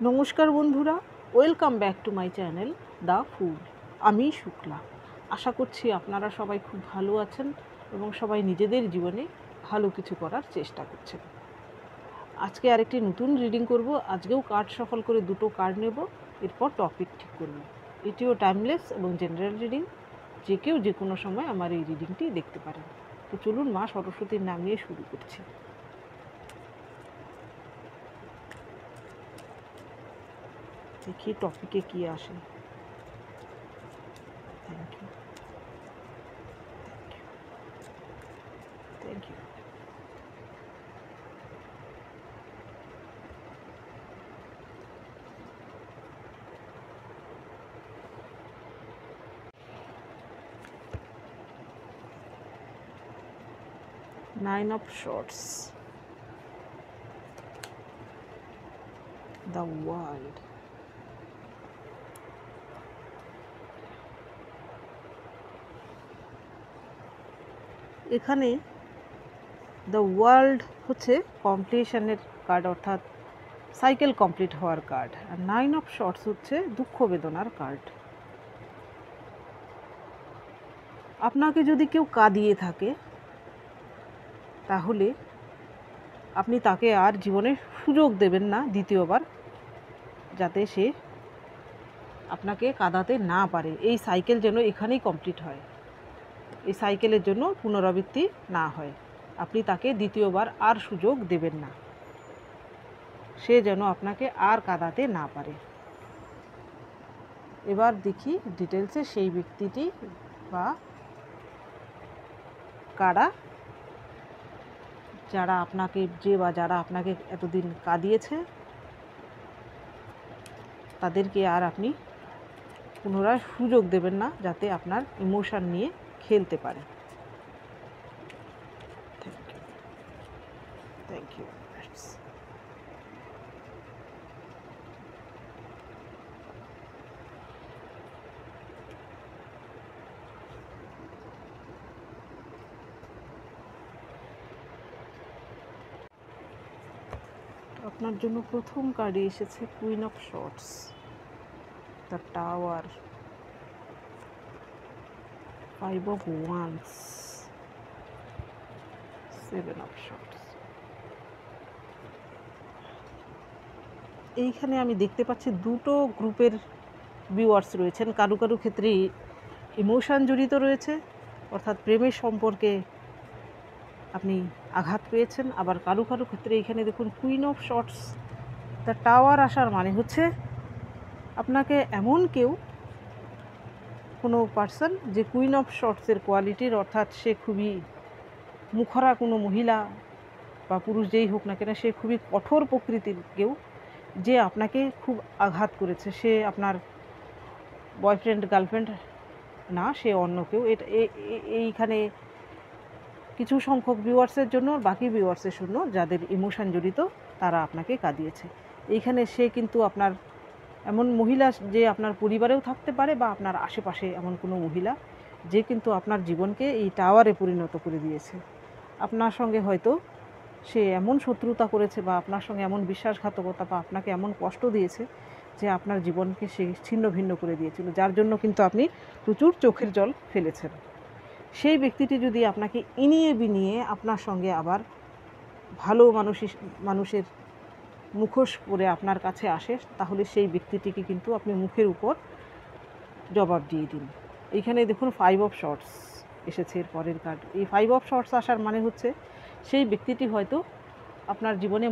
নমস্কার বন্ধুরা, welcome back to my channel the food. আমি শুক্লা। আশা করছি আপনারা সবাই খুব ভালো আছেন এবং সবাই নিজেদের জীবনে ভালো কিছু করার চেষ্টা করছেন। আজকে আরেকটি নতুন রিডিং করব। আজকেও কার্ড সফল করে দুটো কার্ড নেব, এরপর টপিক ঠিক করব। এটিও টাইমলেস এবং জেনারেল রিডিং, যে কেউ যে কোনো সময় আমার এই রিডিংটি দেখতে পারেন। তো চলুন মা সরস্বতীর নাম নিয়ে শুরু করছি। দেখি টপিকে কি আসে। Thank you, thank you. Nine of Swords, the World, এখানে দ্য ওয়ার্ল্ড হচ্ছে কমপ্লিশনের কার্ড, অর্থাৎ সাইকেল কমপ্লিট হওয়ার কার্ড। আর নাইন অফ শর্টস হচ্ছে দুঃখ বেদনার কার্ড। আপনাকে যদি কেউ কাঁদিয়ে থাকে তাহলে আপনি তাকে আর জীবনে সুযোগ দেবেন না দ্বিতীয়বার, যাতে সে আপনাকে কাঁদাতে না পারে। এই সাইকেল যেন এখানেই কমপ্লিট হয়, এই সাইকেলের জন্য পুনরাবৃত্তি না হয়। আপনি তাকে দ্বিতীয়বার আর সুযোগ দেবেন না, সে যেন আপনাকে আর কাঁদাতে না পারে। এবার দেখি ডিটেলসে সেই ব্যক্তিটি বা কারা, যারা আপনাকে এতদিন কাঁদিয়েছে, তাদেরকে আর আপনি পুনরায় সুযোগ দেবেন না, যাতে আপনার ইমোশন নিয়ে খেলতে পারে। Thank you. আপনার জন্য প্রথম কার্ডে এসেছে queen of swords, the tower, five of wands, seven of swords. এইখানে আমি দেখতে পাচ্ছি দুটো গ্রুপের ভিউয়ার্স রয়েছেন। কারো কারো ক্ষেত্রে ইমোশন জড়িত রয়েছে, অর্থাৎ প্রেমের সম্পর্কে আপনি আঘাত পেয়েছেন। আবার কারো কারো ক্ষেত্রে এখানে দেখুন queen of swords, the tower আসার মানে হচ্ছে আপনাকে এমন কেউ, কোনো পার্সন যে কুইন অফ শর্টসের কোয়ালিটির, অর্থাৎ সে খুবই মুখরা কোনো মহিলা বা পুরুষ যেই হোক না কেন, সে খুবই কঠোর প্রকৃতির কেউ, যে আপনাকে খুব আঘাত করেছে। সে আপনার বয়ফ্রেন্ড গার্লফ্রেন্ড না, সে অন্য কেউ। এইখানে কিছু সংখ্যক ভিউয়ার্সের জন্য, বাকি ভিউয়ার্সের জন্য যাদের ইমোশন জড়িত, তারা আপনাকে কাঁদিয়েছে। এইখানে সে কিন্তু আপনার এমন মহিলা যে আপনার পরিবারেও থাকতে পারে, বা আপনার আশেপাশে এমন কোনো মহিলা যে কিন্তু আপনার জীবনকে এই টাওয়ারে পরিণত করে দিয়েছে। আপনার সঙ্গে হয়তো সে এমন শত্রুতা করেছে, বা আপনার সঙ্গে এমন বিশ্বাসঘাতকতা, বা আপনাকে এমন কষ্ট দিয়েছে যে আপনার জীবনকে সে ছিন্ন ভিন্ন করে দিয়েছিল, যার জন্য কিন্তু আপনি প্রচুর চোখের জল ফেলেছেন। সেই ব্যক্তিটি যদি আপনাকে ইনিয়ে বিনিয়ে আপনার সঙ্গে আবার ভালো মানুষের মুখোশ পরে আপনার কাছে আসে, তাহলে সেই ব্যক্তিটিকে কিন্তু আপনি মুখের উপর জবাব দিয়ে দিন। এইখানে দেখুন ফাইভ অফ শর্টস এসেছে এর পরের কার্ড। এই ফাইভ অফ শর্টস আসার মানে হচ্ছে সেই ব্যক্তিটি হয়তো আপনার জীবনে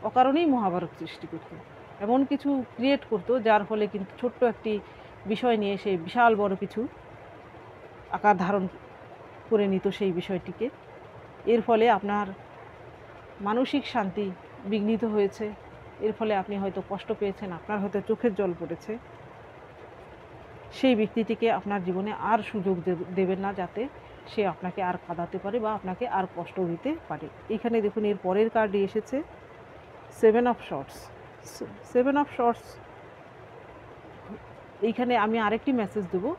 অকারণেই মহাভারত সৃষ্টি করতো, এমন কিছু ক্রিয়েট করতো যার ফলে কিন্তু ছোট্ট একটি বিষয় নিয়ে সে বিশাল বড় কিছু আকার ধারণ করে নিত সেই বিষয়টিকে। এর ফলে আপনার মানসিক শান্তি বিঘ্নিত হয়েছে, এর ফলে আপনি হয়তো কষ্ট পেয়েছেন, আপনার হয়তো চোখের জল পড়েছে। সেই ব্যক্তিটিকে আপনার জীবনে আর সুযোগ দেবেন না, যাতে সে আপনাকে আর কাঁদাতে পারে বা আপনাকে আর কষ্ট দিতে পারে। এখানে দেখুন এর পরের কার্ডে এসেছে seven of shorts. Seven of swords, এইখানে আমি আরেকটি মেসেজ দেবো।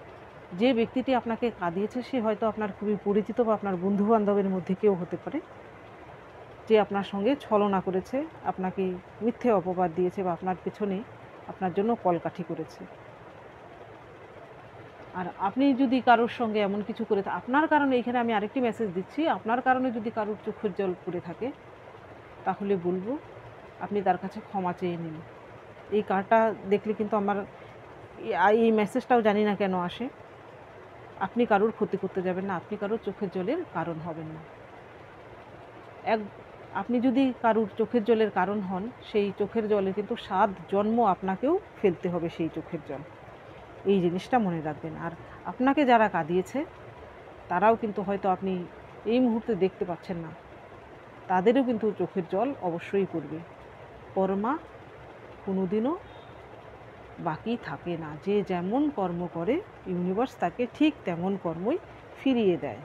যে ব্যক্তিটি আপনাকে কাঁদিয়েছে সে হয়তো আপনার খুবই পরিচিত, বা আপনার বন্ধুবান্ধবের মধ্যে কেউ হতে পারে, যে আপনার সঙ্গে ছলনা করেছে, আপনাকে মিথ্যে অপবাদ দিয়েছে বা আপনার পেছনে আপনার জন্য কলকাঠি করেছে। আর আপনি যদি কারোর সঙ্গে এমন কিছু করে আপনার কারণে, এখানে আমি আরেকটি মেসেজ দিচ্ছি, আপনার কারণে যদি কারোর চোখের জল পড়ে থাকে, তাহলে বলবো আপনি তার কাছে ক্ষমা চেয়ে নিন। এই কার্ডটা দেখলে কিন্তু আমার এই মেসেজটাও জানি না কেন আসে। আপনি কারোর ক্ষতি করতে যাবেন না, আপনি কারোর চোখের জলের কারণ হবেন না। আপনি যদি কারোর চোখের জলের কারণ হন, সেই চোখের জলে কিন্তু 7 জন্ম আপনাকেও ফেলতে হবে সেই চোখের জল। এই জিনিসটা মনে রাখবেন। আর আপনাকে যারা কাঁদিয়েছে তারাও কিন্তু হয়তো আপনি এই মুহূর্তে দেখতে পাচ্ছেন না, তাদেরও কিন্তু চোখের জল অবশ্যই পড়বে। কর্মা কোনোদিনও বাকি থাকে না। যে যেমন কর্ম করে ইউনিভার্স তাকে ঠিক তেমন কর্মই ফিরিয়ে দেয়।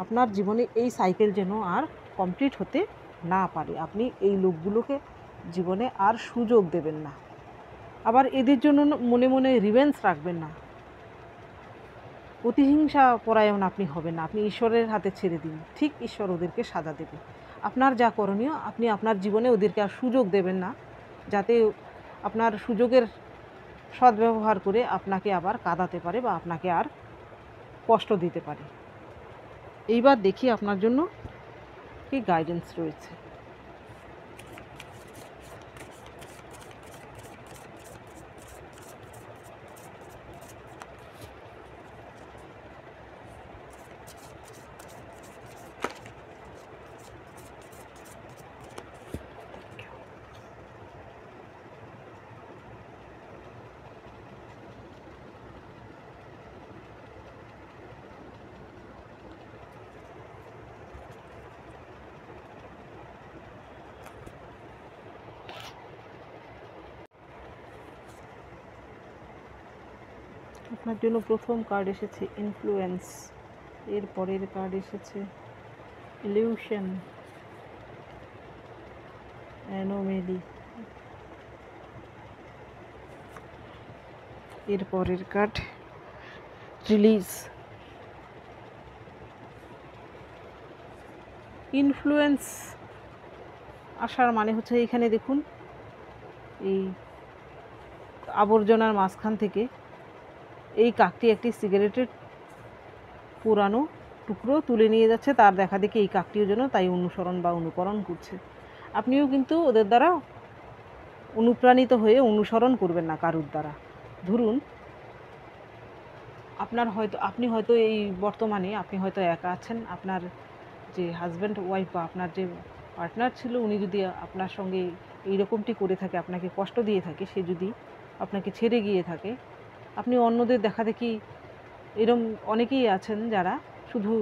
আপনার জীবনে এই সাইকেল যেন আর কমপ্লিট হতে না পারে। আপনি এই লোকগুলোকে জীবনে আর সুযোগ দেবেন না। আবার এদের জন্য মনে মনে রিভেঞ্জ রাখবেন না, প্রতিহিংসা পরায়ণ আপনি হবেন না। আপনি ঈশ্বরের হাতে ছেড়ে দিন, ঠিক ঈশ্বর ওদেরকে সাজা দেবে। আপনার যা করণীয়, আপনি আপনার জীবনে ওদেরকে আর সুযোগ দেবেন না, যাতে আপনার সুযোগের সদ্ব্যবহার করে আপনাকে আবার কাঁদাতে পারে বা আপনাকে আর কষ্ট দিতে পারে। এইবার দেখি আপনার জন্য কি গাইডেন্স রয়েছে। আপনার জন্য প্রথম কার্ড এসেছে ইনফ্লুয়েন্স, এর পরের কার্ড এসেছে ইলিউশন, অ্যানোমেলি, এর পরের কার্ড রিলিজ। ইনফ্লুয়েন্স আসার মানে হচ্ছে, এখানে দেখুন এই আবর্জনার মাঝখান থেকে এই কাকটি একটি সিগারেটের পুরানো টুকরো তুলে নিয়ে যাচ্ছে, তার দেখা দেখি এই কাকটিও যেন তাই অনুসরণ বা অনুকরণ করছে। আপনিও কিন্তু ওদের দ্বারা অনুপ্রাণিত হয়ে অনুসরণ করবেন না কারুর দ্বারা। ধরুন আপনি হয়তো এই বর্তমানে আপনি হয়তো একা আছেন, আপনার যে হাজব্যান্ড ওয়াইফ বা আপনার যে পার্টনার ছিল, উনি যদি আপনার সঙ্গে এইরকমটি করে থাকে, আপনাকে কষ্ট দিয়ে থাকে, সে যদি আপনাকে ছেড়ে গিয়ে থাকে, আপনি অন্যদের দেখা দেখি এরম অনেকেই আছেন যারা শুধু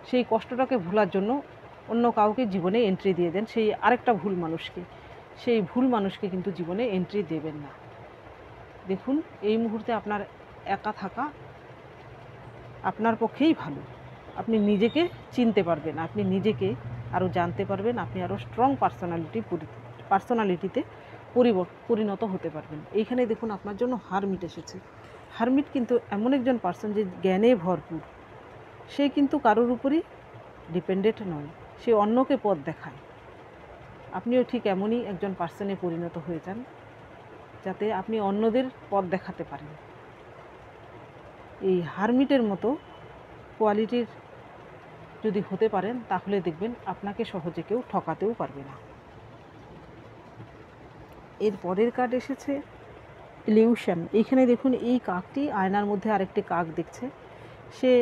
সেই কষ্টটাকে ভোলার জন্য অন্য কাউকে জীবনে এন্ট্রি দিয়ে দেন, সেই আরেকটা ভুল মানুষকে। সেই ভুল মানুষকে কিন্তু জীবনে এন্ট্রি দেবেন না। দেখুন এই মুহূর্তে আপনার একা থাকা আপনার পক্ষেই ভালো। আপনি নিজেকে চিনতে পারবেন, আপনি নিজেকে আরও জানতে পারবেন, আপনি আরও স্ট্রং পার্সোনালিটিতে পরিণত হতে পারবেন। এইখানে দেখুন আপনার জন্য হারমিট এসেছে। হারমিট কিন্তু এমন একজন পার্সন যে জ্ঞানে ভরপুর, সে কিন্তু কারোর উপরই ডিপেন্ডেন্ট নয়, সে অন্যকে পথ দেখায়। আপনিও ঠিক এমনই একজন পার্সনে পরিণত হয়ে যান, যাতে আপনি অন্যদের পথ দেখাতে পারেন। এই হারমিটের মতো কোয়ালিটির যদি হতে পারেন, তাহলে দেখবেন আপনাকে সহজে কেউ ঠকাতেও পারবে না। এর পরের কার্ড এসেছে ইলিউশন। এইখানে দেখুন এই কাকটি আয়নার মধ্যে আরেকটি কাক দেখছে, সে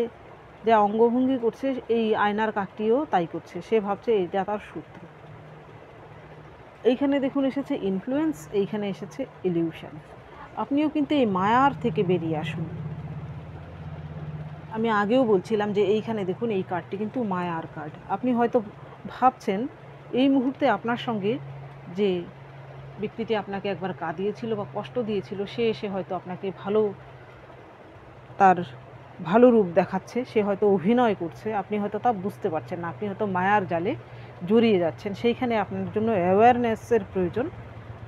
যা অঙ্গভঙ্গি করছে এই আয়নার কাকটিও তাই করছে, সে ভাবছে এটা তার শত্রু। এইখানে দেখুন এসেছে ইনফ্লুয়েন্স, এইখানে এসেছে ইলিউশন। আপনিও কিন্তু এই মায়ার থেকে বেরিয়ে আসুন। আমি আগেও বলছিলাম যে এইখানে দেখুন এই কার্ডটি কিন্তু মায়ার কার্ড। আপনি হয়তো ভাবছেন এই মুহূর্তে আপনার সঙ্গে যে ব্যক্তিটি আপনাকে একবার কাঁদিয়েছিল বা কষ্ট দিয়েছিল, সে এসে হয়তো আপনাকে তার ভালো রূপ দেখাচ্ছে, সে হয়তো অভিনয় করছে, আপনি হয়তো তা বুঝতে পারছেন না, আপনি হয়তো মায়ার জালে জড়িয়ে যাচ্ছেন। সেইখানে আপনার জন্য অ্যাওয়ারনেসের প্রয়োজন।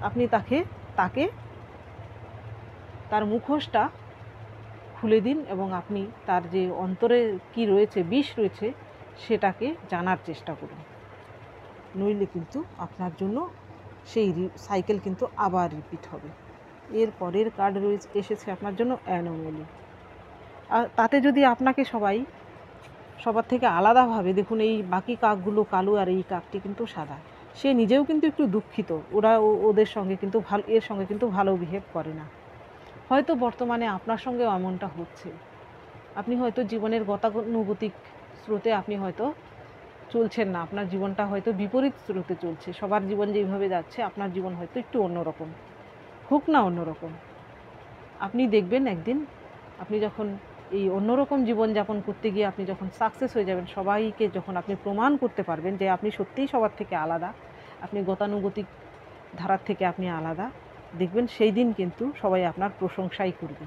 আপনি তাকে তার মুখোশটা খুলে দিন এবং আপনি তার যে অন্তরে কি রয়েছে, বিষ রয়েছে, সেটাকে জানার চেষ্টা করুন, নইলে কিন্তু আপনার জন্য সেই সাইকেল কিন্তু আবার রিপিট হবে। এর পরের কার্ড রয়েছে এসেছে আপনার জন্য অ্যানোমালি। আর তাতে যদি আপনাকে সবার থেকে আলাদাভাবে দেখুন, এই বাকি কাকগুলো কালো আর এই কাকটি কিন্তু সাদা, সে নিজেও কিন্তু একটু দুঃখিত, ওরা ওদের সঙ্গে কিন্তু এর সঙ্গে কিন্তু ভালো বিহেভ করে না। হয়তো বর্তমানে আপনার সঙ্গেও এমনটা হচ্ছে, আপনি হয়তো জীবনের গতানুগতিক স্রোতে আপনি হয়তো চলছেন না, আপনার জীবনটা হয়তো বিপরীত স্রোতে চলছে। সবার জীবন যেইভাবে যাচ্ছে আপনার জীবন হয়তো একটু অন্যরকম, হোক না অন্যরকম। আপনি দেখবেন একদিন আপনি যখন এই অন্যরকম জীবনযাপন করতে গিয়ে আপনি যখন সাকসেস হয়ে যাবেন, সবাইকে যখন আপনি প্রমাণ করতে পারবেন যে আপনি সত্যিই সবার থেকে আলাদা, আপনি গতানুগতিক ধারার থেকে আপনি আলাদা, দেখবেন সেই দিন কিন্তু সবাই আপনার প্রশংসাই করবে।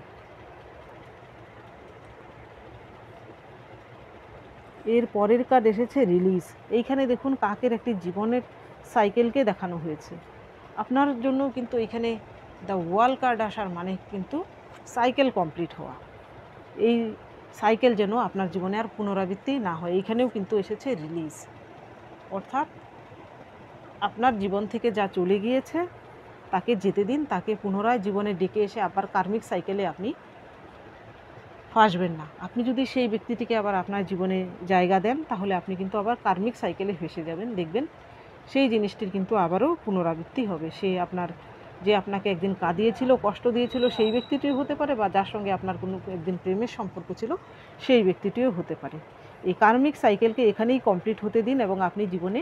এর পরের কার্ড এসেছে রিলিজ। এইখানে দেখুন কাকের একটি জীবনের সাইকেলকে দেখানো হয়েছে। আপনার জন্য কিন্তু এখানে দ্য ওয়াল কার্ড আসার মানে কিন্তু সাইকেল কমপ্লিট হওয়া। এই সাইকেল যেন আপনার জীবনে আর পুনরাবৃত্তি না হয়। এইখানেও কিন্তু এসেছে রিলিজ, অর্থাৎ আপনার জীবন থেকে যা চলে গিয়েছে তাকে যেতে দিন, তাকে পুনরায় জীবনে ডেকে এসে আবার কার্মিক সাইকেলে আপনি ফাঁসবেন না। আপনি যদি সেই ব্যক্তিটিকে আবার আপনার জীবনে জায়গা দেন তাহলে আপনি কিন্তু আবার কার্মিক সাইকেলে ফেসে যাবেন। দেখবেন সেই জিনিসটির কিন্তু আবারও পুনরাবৃত্তি হবে। সে যে আপনাকে একদিন কাঁদিয়েছিল, কষ্ট দিয়েছিল, সেই ব্যক্তিটিও হতে পারে, বা যার সঙ্গে আপনার কোনো একদিন প্রেমের সম্পর্ক ছিল সেই ব্যক্তিটিও হতে পারে। এই কার্মিক সাইকেলকে এখানেই কমপ্লিট হতে দিন এবং আপনি জীবনে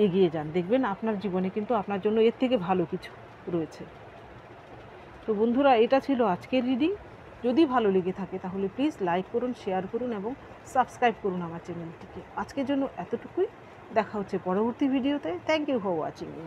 এগিয়ে যান। দেখবেন আপনার জীবনে কিন্তু আপনার জন্য এর থেকে ভালো কিছু রয়েছে। তো বন্ধুরা, এটা ছিল আজকের রিডিং। যদি ভালো লেগে থাকে তাহলে প্লিজ লাইক করুন, শেয়ার করুন এবং সাবস্ক্রাইব করুন আমার চ্যানেলটিকে। আজকের জন্য এতটুকুই, দেখা হচ্ছে পরবর্তী ভিডিওতে। Thank you for watching me.